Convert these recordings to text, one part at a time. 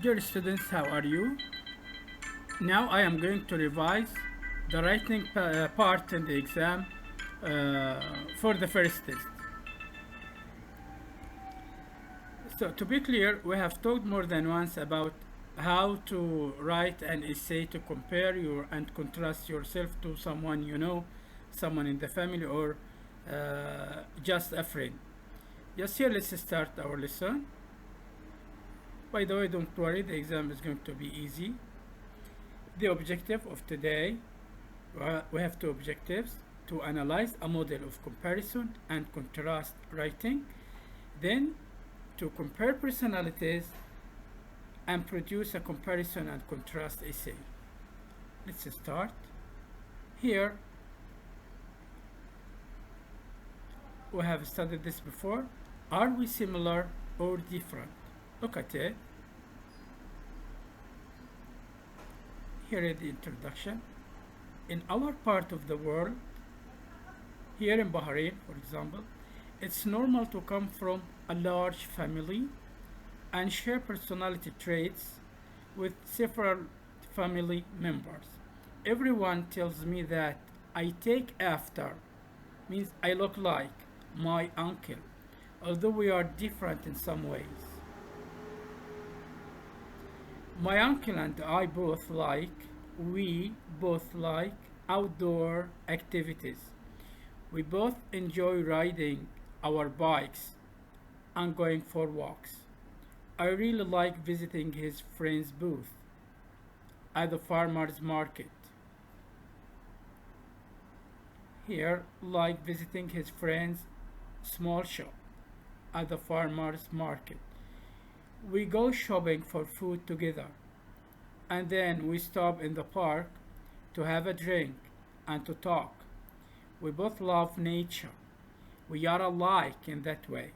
Dear students, how are you? Now I am going to revise the writing part in the exam for the first test. So to be clear, we have talked more than once about how to write an essay to compare your and contrast yourself to someone you know, someone in the family, or just a friend. Just here, let's start our lesson. By the way, don't worry, the exam is going to be easy. The objective of today, we have two objectives: to analyze a model of comparison and contrast writing, then to compare personalities and produce a comparison and contrast essay. Let's start. Here we have studied this before. Are we similar or different? Look at it. Here is the introduction. In our part of the world, here in Bahrain, for example, it's normal to come from a large family and share personality traits with several family members. Everyone tells me that I take after, means I look like my uncle, although we are different in some ways. My uncle and I we both like outdoor activities. We both enjoy riding our bikes and going for walks. I really like visiting his friend's booth at the farmer's market. Here, like visiting his friend's small shop at the farmer's market. We go shopping for food together, and then we stop in the park to have a drink and to talk. We both love nature. We are alike in that way.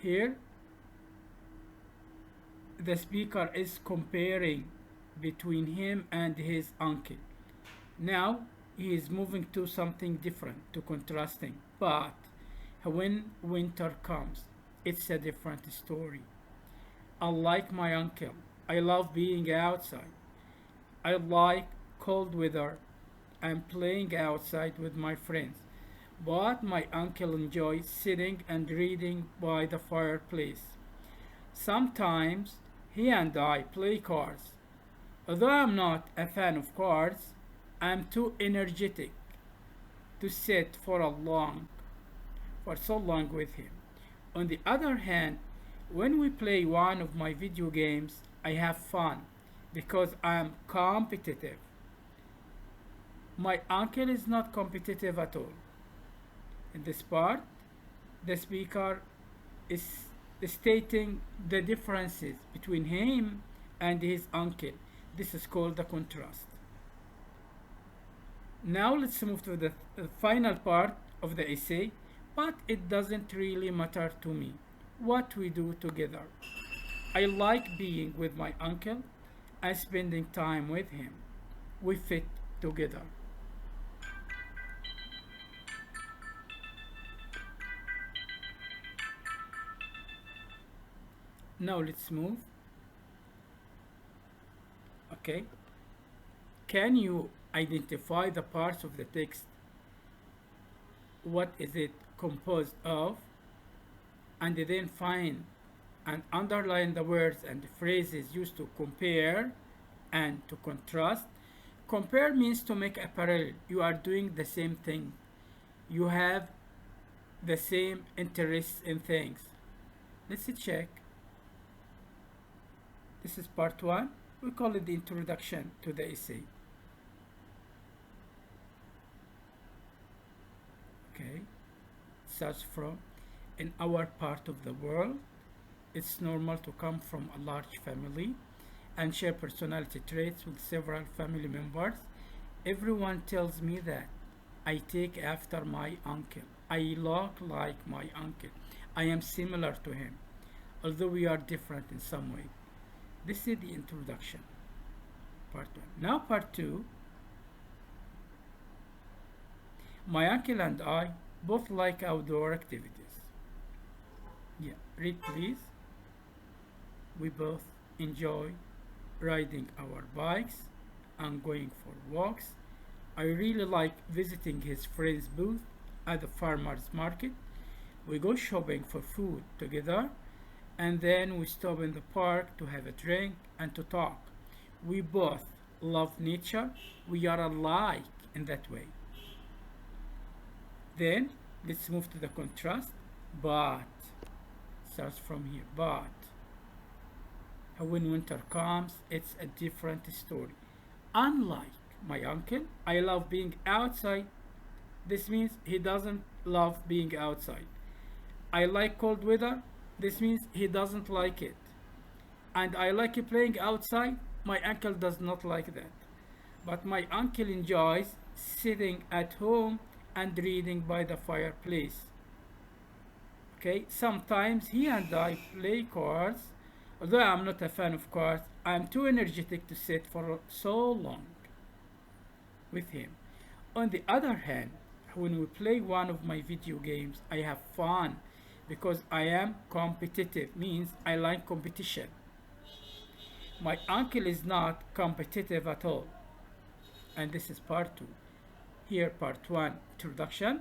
Here, the speaker is comparing between him and his uncle. Now, he is moving to something different, to contrasting. But when winter comes, it's a different story. Unlike my uncle, I love being outside. I like cold weather and playing outside with my friends. But my uncle enjoys sitting and reading by the fireplace. Sometimes he and I play cards. Although I'm not a fan of cards, I'm too energetic to sit for so long with him. On the other hand, when we play one of my video games, I have fun because I am competitive. My uncle is not competitive at all. In this part, the speaker is stating the differences between him and his uncle. This is called the contrast. Now let's move to the final part of the essay, but it doesn't really matter to me what we do together. I like being with my uncle and spending time with him. We fit together. Now let's move. Okay. Can you identify the parts of the text? What is it composed of? And then find and underline the words and the phrases used to compare and to contrast. Compare means to make a parallel. You are doing the same thing. You have the same interests in things. Let's check. This is part one. We call it the introduction to the essay. Okay. Starts from: in our part of the world, it's normal to come from a large family and share personality traits with several family members. Everyone tells me that I take after my uncle. I look like my uncle. I am similar to him, although we are different in some way. This is the introduction, part one. Now, part two. My uncle and I both like outdoor activities. Yeah, read please. We both enjoy riding our bikes and going for walks. I really like visiting his friend's booth at the farmer's market. We go shopping for food together, and then we stop in the park to have a drink and to talk. We both love nature. We are alike in that way. Then let's move to the contrast. But starts from here. But when winter comes, it's a different story. Unlike my uncle, I love being outside. This means he doesn't love being outside. I like cold weather. This means he doesn't like it. And I like playing outside. My uncle does not like that. But my uncle enjoys sitting at home and reading by the fireplace. Okay, sometimes he and I play cards. Although I'm not a fan of cards, I'm too energetic to sit for so long with him. On the other hand, when we play one of my video games, I have fun because I am competitive, means I like competition. My uncle is not competitive at all. And this is part two. Here, part one, introduction.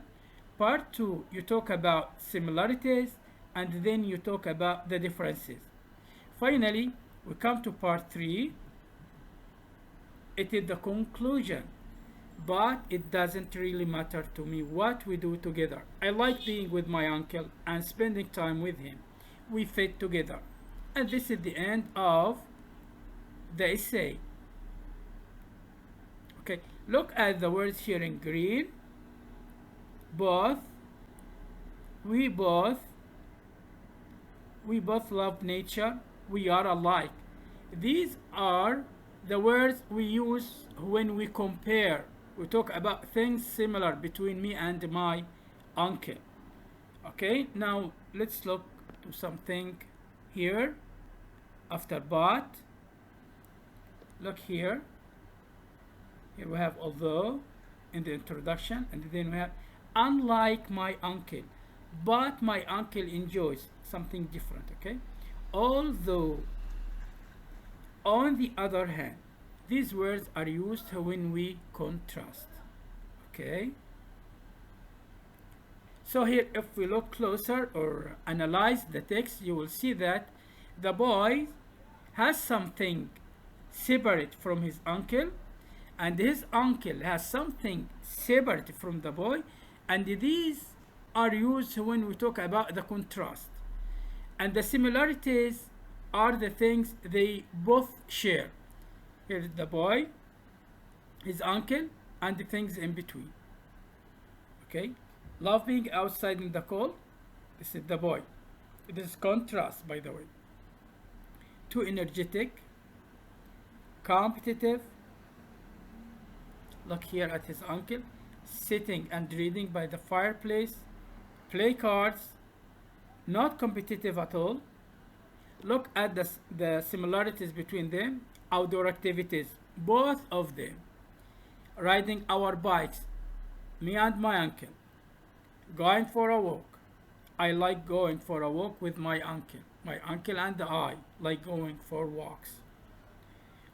Part two, you talk about similarities and then you talk about the differences. Finally, we come to part three. It is the conclusion, but it doesn't really matter to me what we do together. I like being with my uncle and spending time with him. We fit together. And this is the end of the essay. Okay, look at the words here in green. Both, we both love nature. We are alike. These are the words we use when we compare. We talk about things similar between me and my uncle. Okay, now let's look to something here after but. Look here. Here we have although in the introduction, and then we have unlike my uncle, but my uncle enjoys something different. Okay, although, on the other hand, these words are used when we contrast. Okay, so here if we look closer or analyze the text, you will see that the boy has something separate from his uncle, and his uncle has something separate from the boy, and these are used when we talk about the contrast. And the similarities are the things they both share. Here's the boy, his uncle, and the things in between. Okay, love being outside in the cold. This is the boy. This is contrast, by the way. Too energetic, competitive. Look here at his uncle, sitting and reading by the fireplace, play cards, not competitive at all. Look at the similarities between them. Outdoor activities, both of them. Riding our bikes, me and my uncle. Going for a walk. I like going for a walk with my uncle. My uncle and I like going for walks.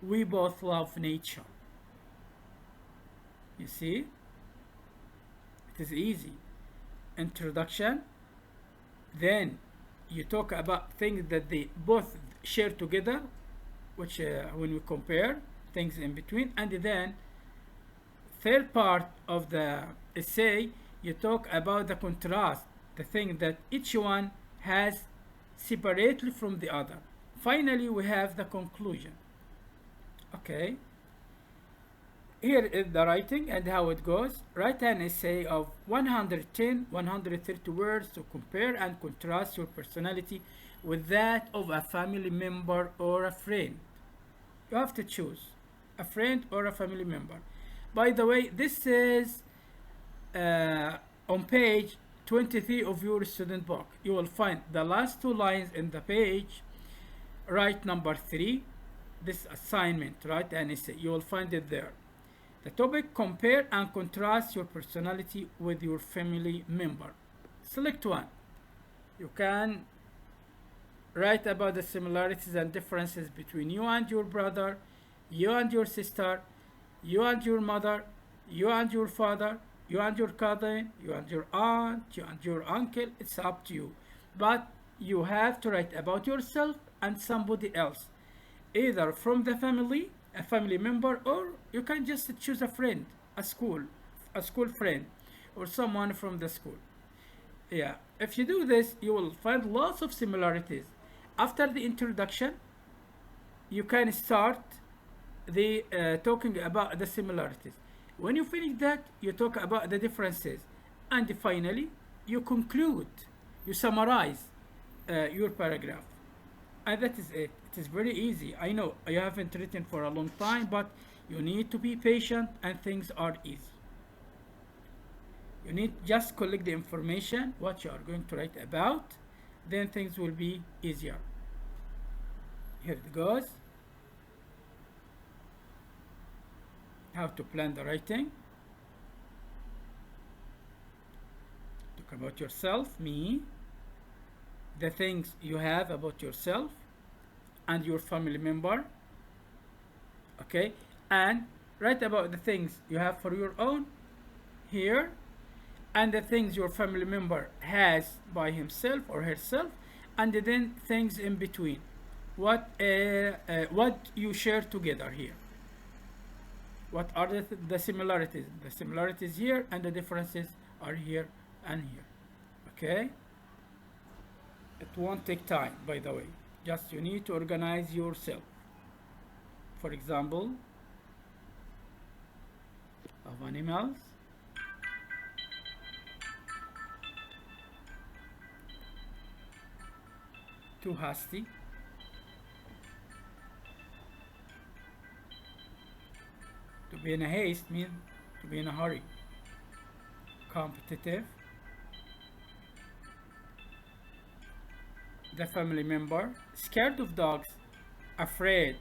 We both love nature. You see? It is easy. Introduction. Then you talk about things that they both share together, which when we compare things in between, and then third part of the essay, you talk about the contrast, the thing that each one has separately from the other. Finally, we have the conclusion. Okay, here is the writing and how it goes. Write an essay of 130 words to compare and contrast your personality with that of a family member or a friend. You have to choose a friend or a family member. By the way, this is on page 23 of your student book. You will find the last two lines in the page. Write number 3, this assignment, write an essay. You will find it there. The topic: compare and contrast your personality with your family member. Select one. You can Write about the similarities and differences between you and your brother, you and your sister, you and your mother, you and your father, you and your cousin, you and your aunt, you and your uncle. It's up to you. But you have to write about yourself and somebody else, either from the family, a family member, or you can just choose a friend, a school friend, or someone from the school. Yeah, if you do this, you will find lots of similarities. After the introduction, you can start the talking about the similarities. When you finish that, you talk about the differences, and finally, you conclude, you summarize your paragraph, and that is it. It is very easy. I know you haven't written for a long time, but you need to be patient, and things are easy. You need just collect the information what you are going to write about, then things will be easier. Here it goes. How to plan the writing. Talk about yourself, me, the things you have about yourself and your family member. Okay, and write about the things you have for your own here, and the things your family member has by himself or herself, and then things in between. What you share together here. What are the similarities? The similarities here and the differences are here and here. Okay? It won't take time, by the way. Just you need to organize yourself. For example, of animals. Too hasty. To be in a haste means to be in a hurry. Competitive. The family member. Scared of dogs. Afraid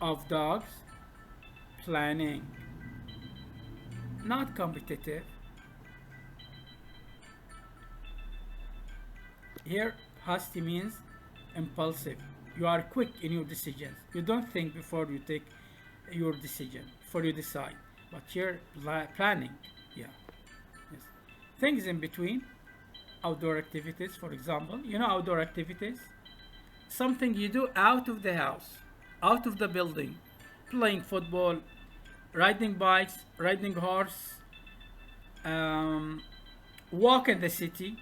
of dogs. Planning. Not competitive. Here, hasty means impulsive. You are quick in your decisions. You don't think before you take your decision, before you decide. But here, planning. Yeah. Yes. Things in between. Outdoor activities, for example. You know outdoor activities? Something you do out of the house, out of the building. Playing football, riding bikes, riding horse, um, walk in the city,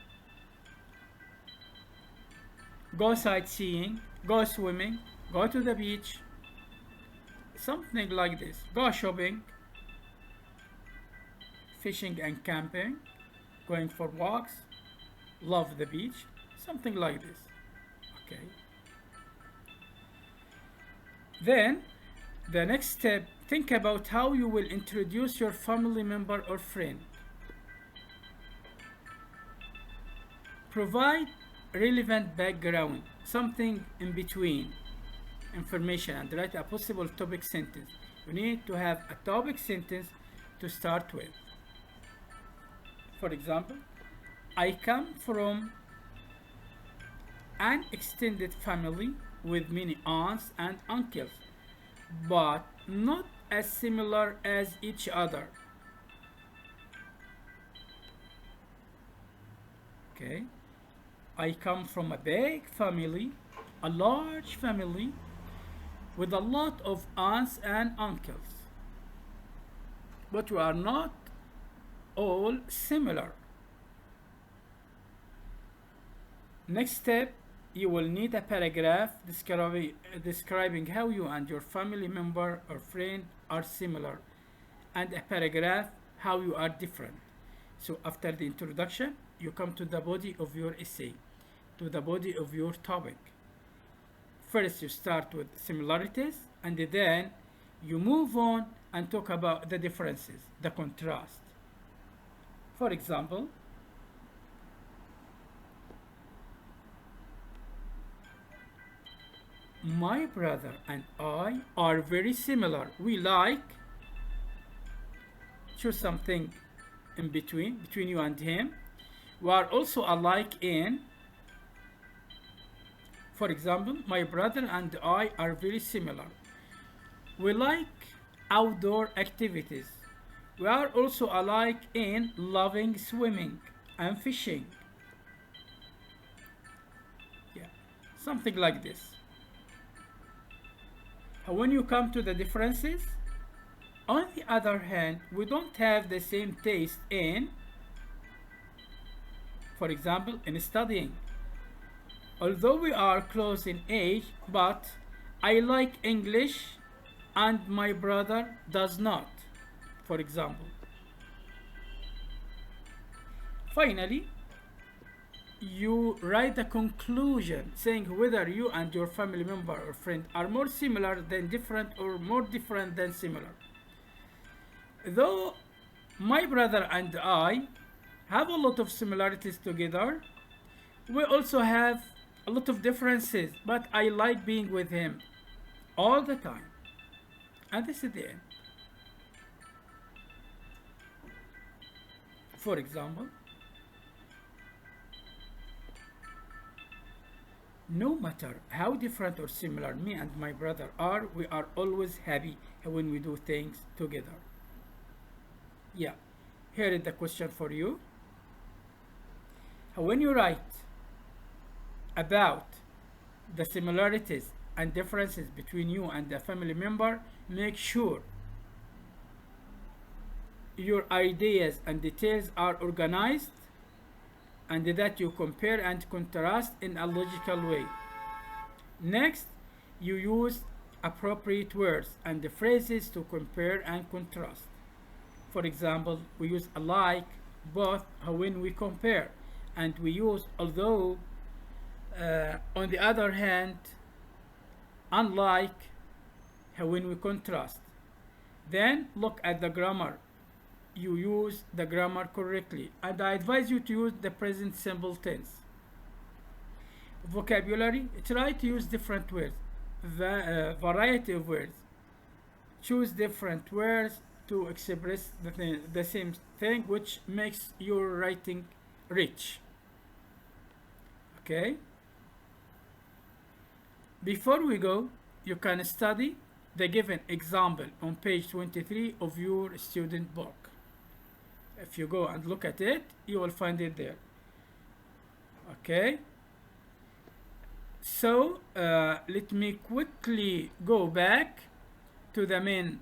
go sightseeing, go swimming, go to the beach, something like this. Go shopping, fishing and camping, going for walks, love the beach, something like this. Okay. Then, the next step, think about how you will introduce your family member or friend. Provide relevant background, something in between information, and write a possible topic sentence. You need to have a topic sentence to start with. For example, I come from an extended family with many aunts and uncles, but not as similar as each other. Okay. I come from a big family, a large family, with a lot of aunts and uncles. But we are not all similar. Next step, you will need a paragraph describing how you and your family member or friend are similar, and a paragraph how you are different. So after the introduction, you come to the body of your essay, to the body of your topic. First, you start with similarities, and then you move on and talk about the differences, the contrast. For example, my brother and I are very similar. We like, choose something in between you and him. We are also alike in, for example, my brother and I are very similar. We like outdoor activities. We are also alike in loving swimming and fishing. Yeah, something like this. When you come to the differences, on the other hand, we don't have the same taste in, for example, in studying. Although we are close in age, but I like English and my brother does not, for example. Finally, you write a conclusion saying whether you and your family member or friend are more similar than different or more different than similar. Though my brother and I have a lot of similarities together, we also have a lot of differences, but I like being with him all the time. And this is the end. For example, no matter how different or similar me and my brother are, we are always happy when we do things together. Yeah, here is the question for you. When you write about the similarities and differences between you and a family member, make sure your ideas and details are organized and that you compare and contrast in a logical way. Next, you use appropriate words and phrases to compare and contrast. For example, we use alike, both when we compare, and we use although, on the other hand, unlike when we contrast. Then look at the grammar. You use the grammar correctly, and I advise you to use the present simple tense. Vocabulary, try to use different words, the variety of words. Choose different words to express the same thing, which makes your writing rich. Okay? Before we go, you can study the given example on page 23 of your student book. If you go and look at it, you will find it there. Okay? So, let me quickly go back to the main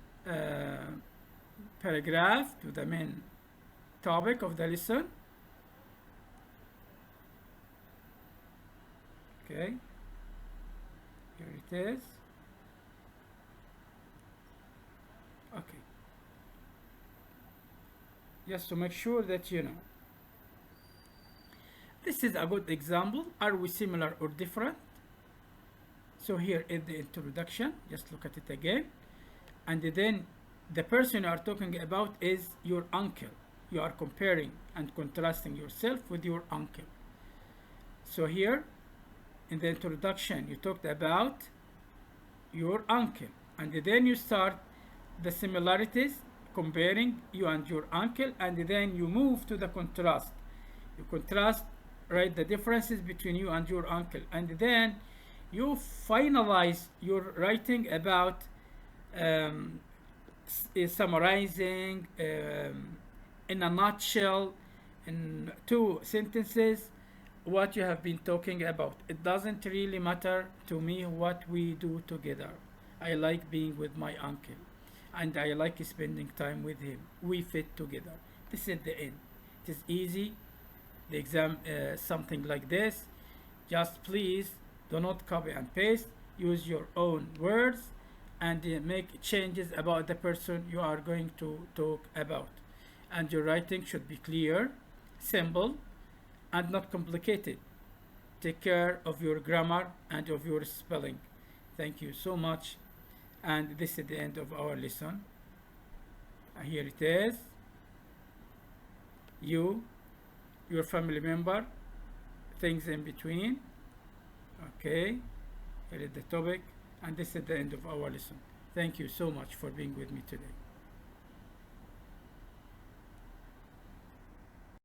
paragraph, to the main topic of the lesson. Okay, here it is. Okay, just to make sure that you know. This is a good example. Are we similar or different? So here is the introduction. Just look at it again. And then the person you are talking about is your uncle. You are comparing and contrasting yourself with your uncle. So here in the introduction, you talked about your uncle. And then you start the similarities, comparing you and your uncle. And then you move to the contrast. You contrast, write the differences between you and your uncle. And then you finalize your writing about summarizing in a nutshell, in 2 sentences, what you have been talking about. It doesn't really matter to me what we do together. I like being with my uncle and I like spending time with him. We fit together. This is the end. It is easy. The exam, something like this. Just please do not copy and paste. Use your own words and make changes about the person you are going to talk about. And your writing should be clear, simple, and not complicated. Take care of your grammar and of your spelling. Thank you so much. And this is the end of our lesson. Here it is. You, your family member, things in between. Okay, here is the topic, and this is the end of our lesson. Thank you so much for being with me today.